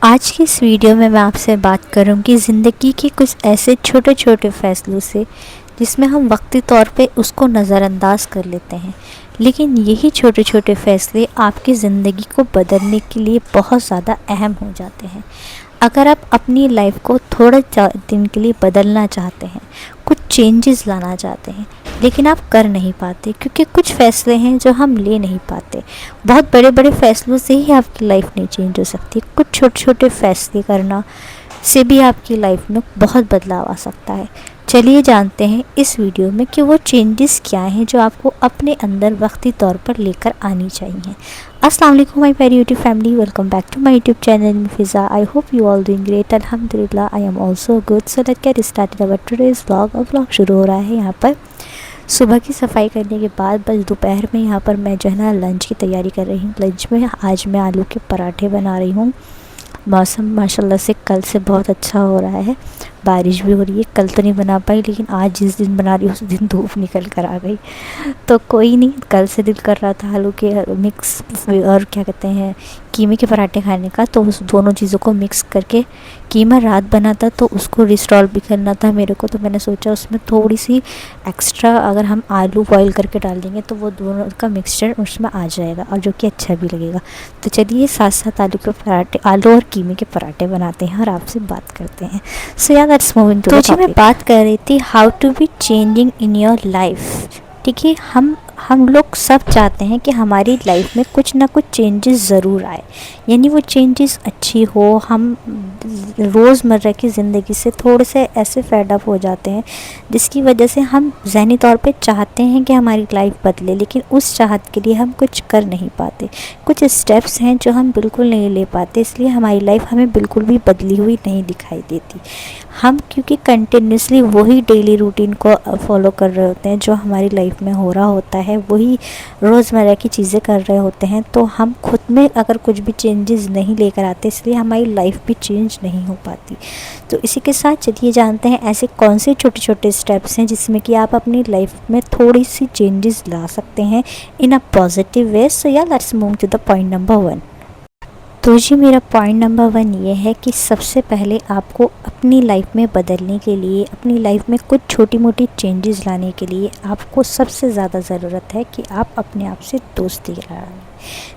आज की इस वीडियो में मैं आपसे बात करूंगी ज़िंदगी के कुछ ऐसे छोटे छोटे फ़ैसलों से जिसमें हम वक्ती तौर पे उसको नज़रअंदाज कर लेते हैं, लेकिन यही छोटे छोटे फ़ैसले आपकी ज़िंदगी को बदलने के लिए बहुत ज़्यादा अहम हो जाते हैं। अगर आप अपनी लाइफ को थोड़े दिन के लिए बदलना चाहते हैं, कुछ चेंजेस लाना चाहते हैं, लेकिन आप कर नहीं पाते क्योंकि कुछ फ़ैसले हैं जो हम ले नहीं पाते। बहुत बड़े बड़े फ़ैसलों से ही आपकी लाइफ नहीं चेंज हो सकती, कुछ छोटे छोटे फ़ैसले करना से भी आपकी लाइफ में बहुत बदलाव आ सकता है। चलिए जानते हैं इस वीडियो में कि वो चेंजेस क्या हैं जो आपको अपने अंदर वक्ती तौर पर लेकर आनी चाहिए। अस्सलाम वालेकुम माय प्यारी YouTube family, welcome back to my YouTube channel Fiza. I hope you all doing great. अल्हम्दुलिल्लाह I am also good. So let's get started our today's vlog. और व्लॉग शुरू हो रहा है यहाँ पर सुबह की सफाई करने के बाद। बस दोपहर में यहाँ पर मैं जो है ना लंच की तैयारी कर रही हूँ। लंच में आज मैं आलू के पराठे बना रही हूँ। मौसम माशाल्लाह से कल से बहुत अच्छा हो रहा है, बारिश भी हो रही है। कल तो नहीं बना पाई, लेकिन आज जिस दिन बना रही हूँ उस दिन धूप निकल कर आ गई। तो कोई नहीं, कल से दिल कर रहा था आलू के मिक्स और क्या कहते हैं कीमे के पराठे खाने का, तो उस दोनों चीज़ों को मिक्स करके कीमा रात बना था तो उसको रिस्टॉल भी करना था मेरे को। तो मैंने सोचा उसमें थोड़ी सी एक्स्ट्रा अगर हम आलू बॉईल करके डाल देंगे तो वो दोनों का मिक्सचर उसमें आ जाएगा और जो कि अच्छा भी लगेगा। तो चलिए साथ साथ आलू के पराठे, आलू और कीमे के पराठे बनाते हैं और आपसे बात करते हैं। सो यार let's move into the topic. तो जी मैं बात कर रही थी how to be changing in your life. ठीक है, हम लोग सब चाहते हैं कि हमारी लाइफ में कुछ ना कुछ चेंजेस ज़रूर आए, यानी वो चेंजेस अच्छी हो। हम रोज़मर्रा की ज़िंदगी से थोड़े से ऐसे फेड अप हो जाते हैं जिसकी वजह से हम ज़हनी तौर पे चाहते हैं कि हमारी लाइफ बदले, लेकिन उस चाहत के लिए हम कुछ कर नहीं पाते। कुछ स्टेप्स हैं जो हम बिल्कुल नहीं ले पाते, इसलिए हमारी लाइफ हमें बिल्कुल भी बदली हुई नहीं दिखाई देती। हम क्योंकि कंटिन्यूसली वही डेली रूटीन को फॉलो कर रहे होते हैं जो हमारी लाइफ में हो रहा होता है, वही रोज़मर्रा की चीज़ें कर रहे होते हैं, तो हम खुद में अगर कुछ भी चेंजेस नहीं लेकर आते, इसलिए हमारी लाइफ भी चेंज नहीं हो पाती। तो इसी के साथ चलिए जानते हैं ऐसे कौन से छोटे छोटे स्टेप्स हैं जिसमें कि आप अपनी लाइफ में थोड़ी सी चेंजेस ला सकते हैं इन a positive way. So yeah let's move to the point number 1। तो जी मेरा पॉइंट नंबर 1 ये है कि सबसे पहले आपको अपनी लाइफ में बदलने के लिए, अपनी लाइफ में कुछ छोटी मोटी चेंजेस लाने के लिए आपको सबसे ज़्यादा ज़रूरत है कि आप अपने आप से दोस्ती करें।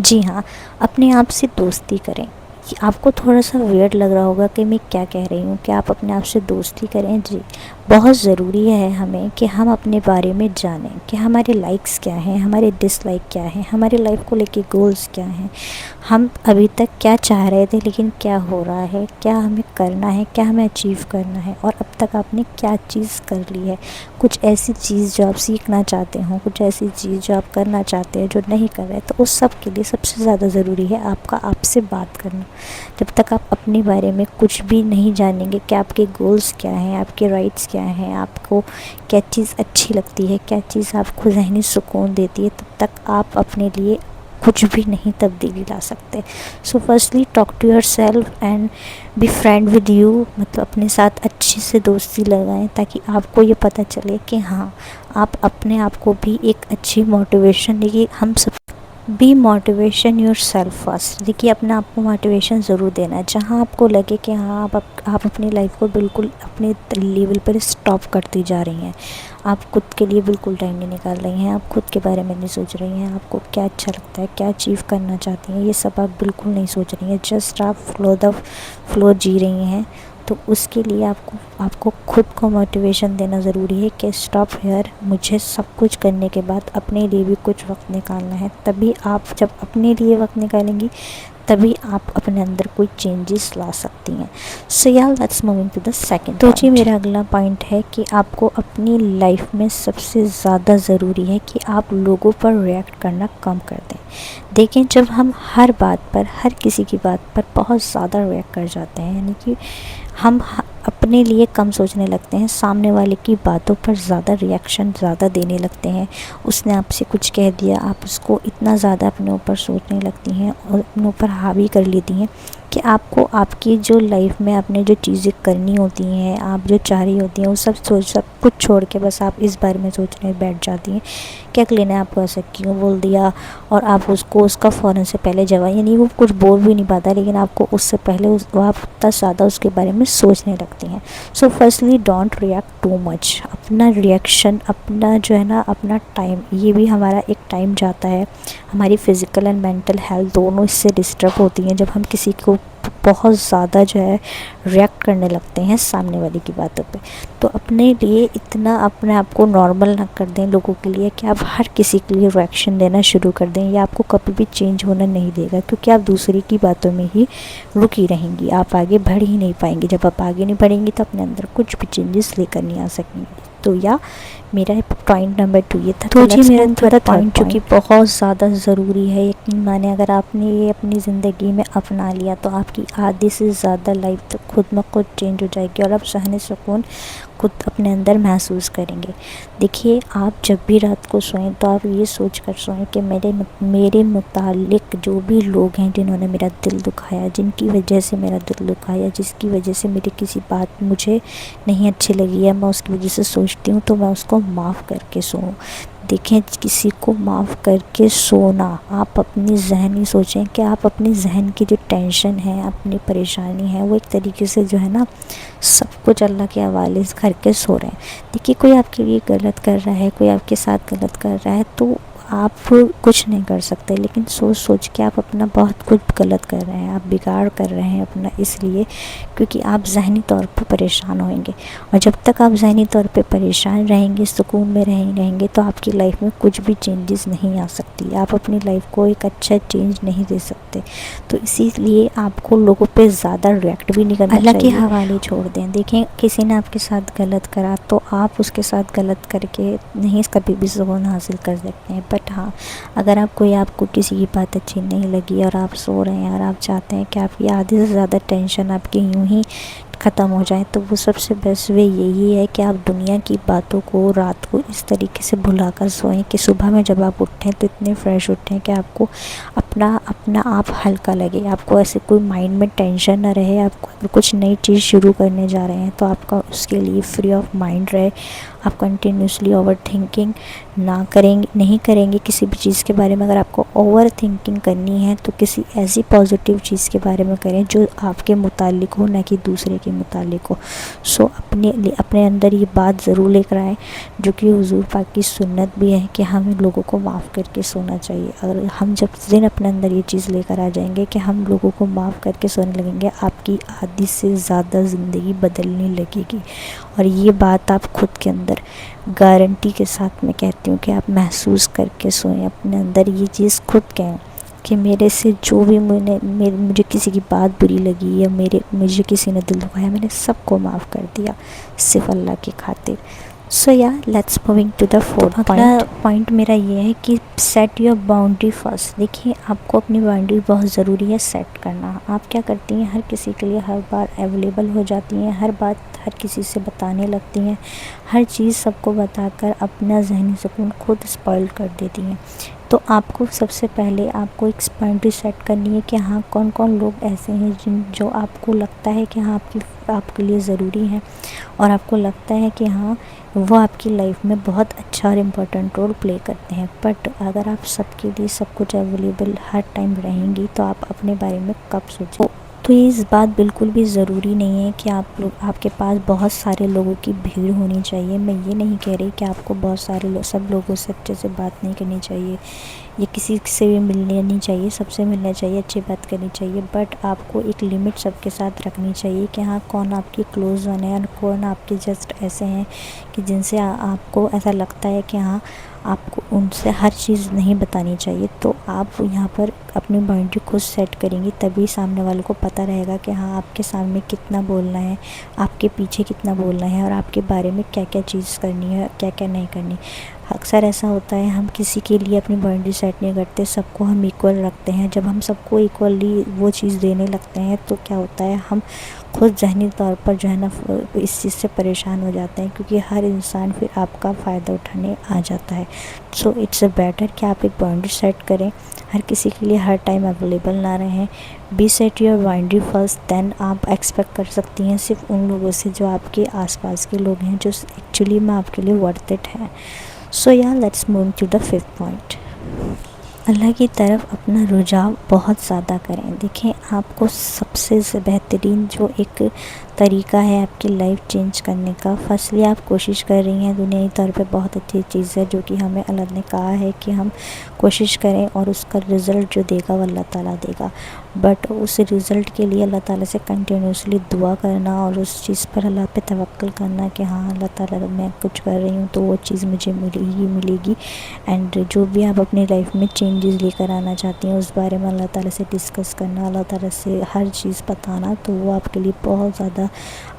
जी हाँ, अपने आप से दोस्ती करें। कि आपको थोड़ा सा वियर्ड लग रहा होगा कि मैं क्या कह रही हूँ कि आप अपने आप से दोस्ती करें। जी, बहुत ज़रूरी है हमें कि हम अपने बारे में जानें कि हमारे लाइक्स क्या हैं, हमारे डिसलाइक क्या हैं, हमारे लाइफ को लेके गोल्स क्या हैं, हम अभी तक क्या चाह रहे थे लेकिन क्या हो रहा है, क्या हमें करना है, क्या हमें अचीव करना है और अब तक आपने क्या चीज़ कर ली है। कुछ ऐसी चीज़ जो आप सीखना चाहते हो, कुछ ऐसी चीज़ जो आप करना चाहते हैं जो नहीं कर रहे, तो उस सब के लिए सबसे ज़्यादा ज़रूरी है आपका आपसे बात करना। जब तक आप अपने बारे में कुछ भी नहीं जानेंगे कि आपके गोल्स क्या हैं, आपके राइट्स क्या हैं, आपको क्या चीज़ अच्छी लगती है, क्या चीज़ आपको ज़हनी सुकून देती है, तब तक आप अपने लिए कुछ भी नहीं तब्दीली ला सकते। So firstly talk to yourself and be friend with you, मतलब अपने साथ अच्छी से दोस्ती लगाएं ताकि आपको ये पता चले कि हाँ, आप अपने आप को भी एक अच्छी मोटिवेशन देखिए। हम सब be motivation yourself first. देखिए अपने आप को मोटिवेशन ज़रूर देना है। जहाँ आपको लगे कि हाँ आप अपनी लाइफ को बिल्कुल अपने लेवल पर स्टॉप करती जा रही हैं, आप खुद के लिए बिल्कुल टाइम नहीं निकाल रही हैं, आप खुद के बारे में नहीं सोच रही हैं, आपको क्या अच्छा लगता है, क्या अचीव करना चाहती हैं, ये सब आप बिल्कुल नहीं सोच रही हैं, जस्ट आप फ्लो जी रही हैं, तो उसके लिए आपको खुद को मोटिवेशन देना ज़रूरी है कि स्टॉप हियर, मुझे सब कुछ करने के बाद अपने लिए भी कुछ वक्त निकालना है। तभी आप जब अपने लिए वक्त निकालेंगी तभी आप अपने अंदर कोई चेंजेस ला सकती हैं। So yeah let's moving to the second. तो जी मेरा अगला पॉइंट है कि आपको अपनी लाइफ में सबसे ज़्यादा ज़रूरी है कि आप लोगों पर रिएक्ट करना कम कर दें। देखें, जब हम हर बात पर, हर किसी की बात पर बहुत ज़्यादा रिएक्ट कर जाते हैं, यानी कि हम अपने लिए कम सोचने लगते हैं, सामने वाले की बातों पर ज़्यादा रिएक्शन ज़्यादा देने लगते हैं। उसने आपसे कुछ कह दिया, आप उसको इतना ज़्यादा अपने ऊपर सोचने लगती हैं और अपने ऊपर हावी कर लेती हैं कि आपको आपकी जो लाइफ में आपने जो चीज़ें करनी होती हैं, आप जो चाह रही होती हैं, वो सब कुछ छोड़ के बस आप इस बारे में सोचने बैठ जाती हैं कि अगले ने आपको ऐसा क्यों बोल दिया, और आप उसको उसका फ़ौरन से पहले जवाब, यानी वो कुछ बोल भी नहीं पाता लेकिन आपको उससे पहले आप इतना ज़्यादा उसके बारे में सोचने लगती हैं। So firstly don't react too much. अपना रिएक्शन, अपना जो है ना, अपना टाइम, ये भी हमारा एक टाइम जाता है, हमारी फ़िज़िकल एंड मेंटल हेल्थ दोनों इससे डिस्टर्ब होती हैं जब हम किसी को बहुत ज़्यादा जो है रिएक्ट करने लगते हैं सामने वाले की बातों पे। तो अपने लिए इतना अपने आप को नॉर्मल ना कर दें लोगों के लिए कि आप हर किसी के लिए रिएक्शन देना शुरू कर दें। ये आपको कभी भी चेंज होना नहीं देगा, क्योंकि आप दूसरे की बातों में ही रुकी रहेंगी, आप आगे बढ़ ही नहीं पाएंगी। जब आप आगे नहीं बढ़ेंगी तो अपने अंदर कुछ भी चेंजेस लेकर नहीं आ सकेंगी। तो या मेरा पॉइंट नंबर 2 ये था। तो जी मेरा थर्ड पॉइंट जो कि बहुत ज़्यादा ज़रूरी है, यकीन माने अगर आपने ये अपनी ज़िंदगी में अपना लिया तो आपकी आधी से ज़्यादा लाइफ तो खुद में खुद चेंज हो जाएगी और आप सहने सुकून खुद अपने अंदर महसूस करेंगे। देखिए, आप जब भी रात को सोएं तो आप ये सोच कर सोएं कि मेरे मुतालिक जो भी लोग हैं जिन्होंने मेरा दिल दुखाया, जिनकी वजह से मेरा दिल दुखाया, जिसकी वजह से मेरी किसी बात मुझे नहीं अच्छी लगी है, मैं उसकी वजह से सोचती हूँ तो मैं उसको माफ़ करके सोऊं। देखें, किसी को माफ़ करके सोना, आप अपनी ज़हनी सोचें कि आप अपनी ज़हन की जो टेंशन है, अपनी परेशानी है, वो एक तरीके से जो है ना सब कुछ अल्लाह के हवाले करके सो रहे हैं। देखिए, कोई आपके लिए गलत कर रहा है, कोई आपके साथ गलत कर रहा है तो आप कुछ नहीं कर सकते, लेकिन सोच सोच के आप अपना बहुत कुछ गलत कर रहे हैं, आप बिगाड़ कर रहे हैं अपना, इसलिए क्योंकि आप ज़हनी तौर पर परेशान होंगे। और जब तक आप ज़हनी तौर पे परेशान रहेंगे, सुकून में रहेंगे तो आपकी लाइफ में कुछ भी चेंजेस नहीं आ सकती, आप अपनी लाइफ को एक अच्छा चेंज नहीं दे सकते। तो इसीलिए आपको लोगों पे ज़्यादा रिएक्ट भी नहीं करना चाहिए, अल्लाह के हवाले छोड़ दें। देखें, किसी ने आपके साथ गलत करा तो आप उसके साथ गलत करके नहीं कभी भी सुकून हासिल कर सकते हैं। बट हाँ, अगर आपको किसी की बात अच्छी नहीं लगी और आप सो रहे हैं और आप चाहते हैं कि आपकी आधे से ज़्यादा टेंशन आपकी यूं ही ख़त्म हो जाए, तो वो सबसे बेस्ट वे यही है कि आप दुनिया की बातों को रात को इस तरीके से भुलाकर सोएं कि सुबह में जब आप उठें तो इतने फ्रेश उठें कि आपको अपना आप हल्का लगे, आपको ऐसे कोई माइंड में टेंशन ना रहे। आपको अगर कुछ नई चीज़ शुरू करने जा रहे हैं तो आपका उसके लिए फ्री ऑफ माइंड रहे, आप कंटिन्यूसली ओवर थिंकिंग नहीं करेंगे किसी भी चीज़ के बारे में। अगर आपको ओवर थिंकिंग करनी है तो किसी ऐसी पॉजिटिव चीज़ के बारे में करें जो आपके मुतालिक हो, ना कि दूसरे के मुतालिक हो। सो अपने अंदर ये बात ज़रूर लेकर आएँ, जो कि हुजूर पाक की सुन्नत भी है कि हमें लोगों को माफ़ करके सोना चाहिए। अगर हम जब दिन अपने अंदर ये चीज़ लेकर आ जाएंगे कि हम लोगों को माफ़ करके सोने लगेंगे, आपकी आधी से ज़्यादा ज़िंदगी बदलने लगेगी। और ये बात आप खुद के अंदर गारंटी के साथ मैं कहती हूँ कि आप महसूस करके सोएं, अपने अंदर ये चीज़ खुद कहें कि मेरे से जो भी मुझे किसी की बात बुरी लगी या मुझे किसी ने दिल दुखाया, मैंने सबको माफ़ कर दिया सिर्फ अल्लाह की खातिर। So yeah let's moving to the fourth point मेरा ये है कि सेट योर बाउंड्री फर्स्ट। देखिए, आपको अपनी बाउंड्री बहुत ज़रूरी है सेट करना। आप क्या करती हैं, हर किसी के लिए हर बार अवेलेबल हो जाती हैं, हर बात हर किसी से बताने लगती हैं, हर चीज़ सबको बताकर अपना ज़हनी सुकून खुद स्पॉइल कर देती हैं। तो आपको सबसे पहले आपको एक बाउंड्री सेट करनी है कि हाँ, कौन कौन लोग ऐसे हैं जो आपको लगता है कि हाँ आपके लिए ज़रूरी हैं और आपको लगता है कि हाँ वो आपकी लाइफ में बहुत अच्छा और इम्पोर्टेंट रोल प्ले करते हैं। बट अगर आप सबके लिए सब कुछ अवेलेबल हर टाइम रहेंगी तो आप अपने बारे में कब सोचें। तो ये इस बात बिल्कुल भी ज़रूरी नहीं है कि आपके पास बहुत सारे लोगों की भीड़ होनी चाहिए। मैं ये नहीं कह रही कि आपको बहुत सारे सब लोगों से अच्छे से बात नहीं करनी चाहिए या किसी से भी मिलने नहीं चाहिए, सबसे मिलना चाहिए, अच्छी बात करनी चाहिए। बट आपको एक लिमिट सबके साथ रखनी चाहिए कि हाँ, कौन आपके क्लोज़ वन है और कौन आपके जस्ट ऐसे हैं कि जिनसे आपको ऐसा लगता है कि हाँ आपको उनसे हर चीज़ नहीं बतानी चाहिए। तो आप यहाँ पर अपनी बाउंड्री खुद सेट करेंगी, तभी सामने वालों को पता रहेगा कि हाँ आपके सामने कितना बोलना है, आपके पीछे कितना बोलना है और आपके बारे में क्या क्या चीज़ करनी है, क्या क्या नहीं करनी। अक्सर ऐसा होता है, हम किसी के लिए अपनी बाउंड्री सेट नहीं करते, सबको हम इक्वल रखते हैं। जब हम सबको इक्वली वो चीज़ देने लगते हैं तो क्या होता है, हम खुद ज़हनी तौर पर जो है ना इस चीज़ से परेशान हो जाते हैं, क्योंकि हर इंसान फिर आपका फ़ायदा उठाने आ जाता है। सो इट्स बेटर कि आप एक बाउंड्री सेट करें, हर किसी के लिए हर टाइम अवेलेबल ना रहें। Be set your boundary first, then आप एक्सपेक्ट कर सकती हैं सिर्फ उन लोगों से जो आपके आसपास के लोग हैं, जो एक्चुअली में आपके लिए वर्थ इट है। So yeah let's move to the 5th point. Allah की तरफ अपना रुझाव बहुत ज़्यादा करें। देखें, आपको सबसे बेहतरीन जो एक तरीका है आपकी लाइफ चेंज करने का, फर्स्टली आप कोशिश कर रही हैं दुनियाई तौर पे, बहुत अच्छी चीज़ है जो कि हमें अल्लाह ने कहा है कि हम कोशिश करें और उसका रिज़ल्ट जो देगा वो अल्लाह ताला देगा। बट उस रिज़ल्ट के लिए अल्लाह ताला से कंटिन्यूसली दुआ करना और उस चीज़ पर अल्लाह पे तवक्कुल करना कि हाँ अल्लाह ताला मैं कुछ कर रही हूँ तो वो चीज़ मुझे मिलेगी। एंड जो भी आप अपनी लाइफ में चेंजेस लेकर आना चाहती हैं उस बारे में अल्लाह ताला से डिस्कस करना, अल्लाह ताला से हर चीज़ बताना, तो वो आपके लिए बहुत ज़्यादा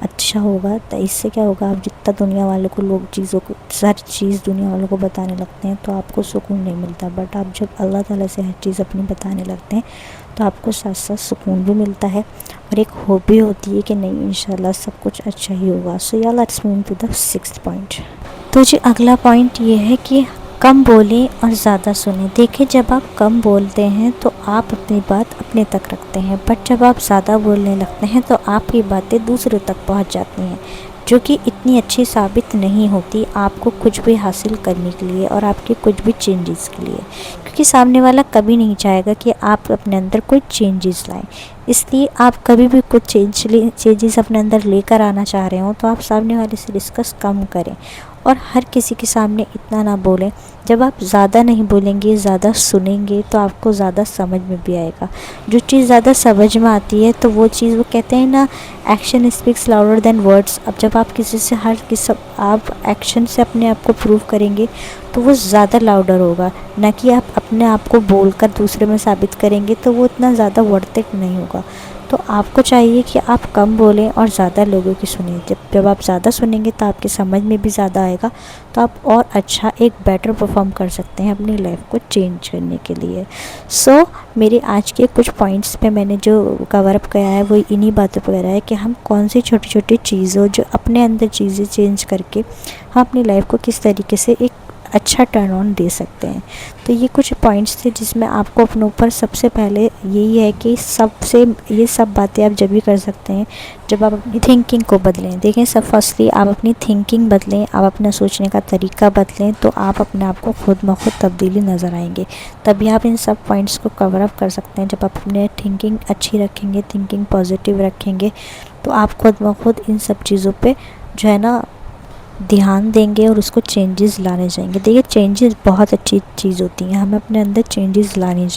अच्छा होगा। तो इससे क्या होगा, आप जितना दुनिया वालों को लोग चीज़ों को हर चीज़ दुनिया वालों को बताने लगते हैं तो आपको सुकून नहीं मिलता। बट आप जब अल्लाह ताला से हर चीज़ अपनी बताने लगते हैं तो आपको साथ साथ सुकून भी मिलता है और एक हॉबी होती है कि नहीं इंशाल्लाह सब कुछ अच्छा ही होगा। So yeah let's move to the 6th point. तो जी अगला पॉइंट ये है कि कम बोलें और ज़्यादा सुनें। देखिए, जब आप कम बोलते हैं तो आप अपनी बात अपने तक रखते हैं, बट जब आप ज़्यादा बोलने लगते हैं तो आपकी बातें दूसरों तक पहुंच जाती हैं, जो कि इतनी अच्छी साबित नहीं होती आपको कुछ भी हासिल करने के लिए और आपके कुछ भी चेंजेस के लिए, क्योंकि सामने वाला कभी नहीं चाहेगा कि आप अपने अंदर कोई चेंजेस लाएं। इसलिए आप कभी भी कुछ चेंजेस अपने अंदर लेकर आना चाह रहे हो तो आप सामने वाले से डिस्कस कम करें और हर किसी के सामने इतना ना बोलें। जब आप ज़्यादा नहीं बोलेंगे, ज़्यादा सुनेंगे तो आपको ज़्यादा समझ में भी आएगा। जो चीज़ ज़्यादा समझ में आती है तो वो चीज़, वो कहते हैं ना, action speaks louder than words. अब जब आप किसी से आप एक्शन से अपने आप को प्रूव करेंगे तो वो ज़्यादा लाउडर होगा, ना कि आप अपने आप को बोलकर दूसरे में साबित करेंगे तो वो इतना ज़्यादा वर्थ इट नहीं होगा। तो आपको चाहिए कि आप कम बोलें और ज़्यादा लोगों की सुनें। जब आप ज़्यादा सुनेंगे तो आपकी समझ में भी ज़्यादा आएगा, तो आप और अच्छा एक बेटर परफॉर्म कर सकते हैं अपनी लाइफ को चेंज करने के लिए। सो मेरे आज के कुछ पॉइंट्स पे मैंने जो कवर अप किया है वो इन्हीं बातों पर करा है कि हम कौन सी छोटी छोटी चीज़ों, जो अपने अंदर चीज़ें चेंज करके हम अपनी लाइफ को किस तरीके से एक अच्छा टर्न ऑन दे सकते हैं। तो ये कुछ पॉइंट्स थे जिसमें आपको अपने ऊपर सबसे पहले यही है कि ये सब बातें आप जब भी कर सकते हैं जब आप अपनी थिंकिंग को बदलें। देखें, सब फर्स्टली आप अपनी थिंकिंग बदलें, आप अपना सोचने का तरीका बदलें तो आप अपने आप को खुद ब खुद तब्दीली नज़र आएंगे। तभी आप इन सब पॉइंट्स को कवर अप कर सकते हैं। जब आप अपने थिंकिंग अच्छी रखेंगे, थिंकिंग पॉजिटिव रखेंगे, तो आप खुद ब खुद इन सब चीज़ों पर जो है ना ध्यान देंगे और उसको चेंजेस लाने जाएंगे। देखिए, चेंजेस बहुत अच्छी चीज़ होती हैं, हमें अपने अंदर चेंजेस लानी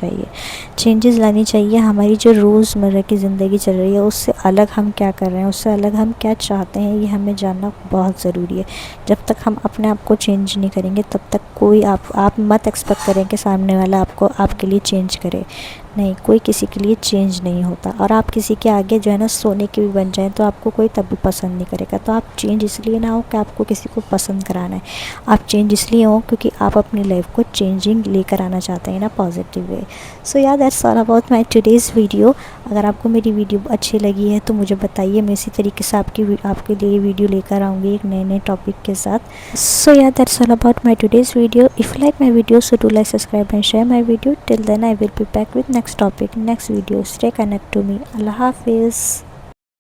चाहिए। हमारी जो रोज़मर्रा की ज़िंदगी चल रही है उससे अलग हम क्या कर रहे हैं, उससे अलग हम क्या चाहते हैं, ये हमें जानना बहुत ज़रूरी है। जब तक हम अपने आप को चेंज नहीं करेंगे तब तक कोई आप मत एक्सपेक्ट करें कि सामने वाला आपको आपके लिए चेंज करे। नहीं, कोई किसी के लिए चेंज नहीं होता। और आप किसी के आगे जो है ना सोने के भी बन जाएं तो आपको कोई तब भी पसंद नहीं करेगा। तो आप चेंज इसलिए ना हो कि आपको किसी को पसंद कराना है, आप चेंज इसलिए हो क्योंकि आप अपनी लाइफ को चेंजिंग लेकर आना चाहते हैं ना positive way. So yeah that's all about my today's video. अगर आपको मेरी वीडियो अच्छी लगी है तो मुझे बताइए, मैं इसी तरीके से आपके लिए वीडियो लेकर आऊँगी एक नए टॉपिक के साथ। सो yeah that's all about my today's video. If like my video so do like, subscribe and share my video. Till then I will be back with next topic, next video. Stay connected to me. Allah Hafiz.